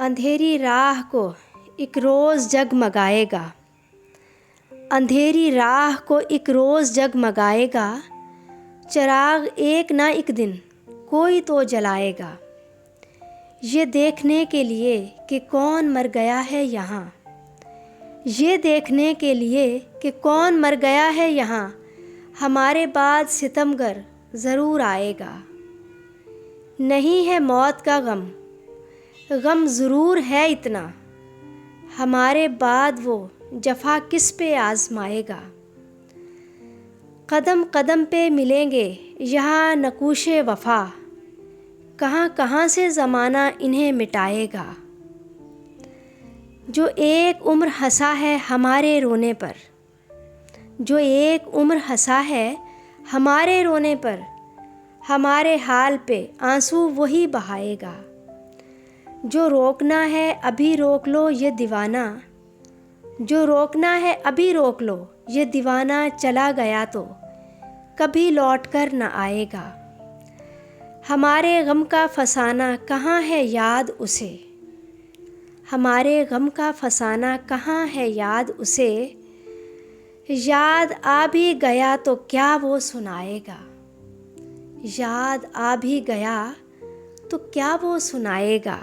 अंधेरी राह को एक रोज़ जगमगाएगा, अंधेरी राह को एक रोज़ जगमगाएगा। चिराग एक ना एक दिन कोई तो जलाएगा। ये देखने के लिए कि कौन मर गया है यहाँ, ये देखने के लिए कि कौन मर गया है यहाँ, हमारे बाद सितमगर ज़रूर आएगा। नहीं है मौत का गम, गम ज़रूर है इतना, हमारे बाद वो जफ़ा किस पे आज़माएगा। कदम कदम पे मिलेंगे यहाँ नकूशे वफ़ा, कहाँ कहाँ से ज़माना इन्हें मिटाएगा। जो एक उम्र हंसा है हमारे रोने पर, जो एक उम्र हंसा है हमारे रोने पर, हमारे हाल पे आंसू वही बहाएगा। जो रोकना है अभी रोक लो ये दीवाना, जो रोकना है अभी रोक लो ये दीवाना, चला गया तो कभी लौट कर न आएगा। हमारे गम का फसाना कहाँ है याद उसे, हमारे गम का फसाना कहाँ है याद उसे, याद आ भी गया तो क्या वो सुनाएगा। याद आ भी गया तो क्या वो सुनाएगा।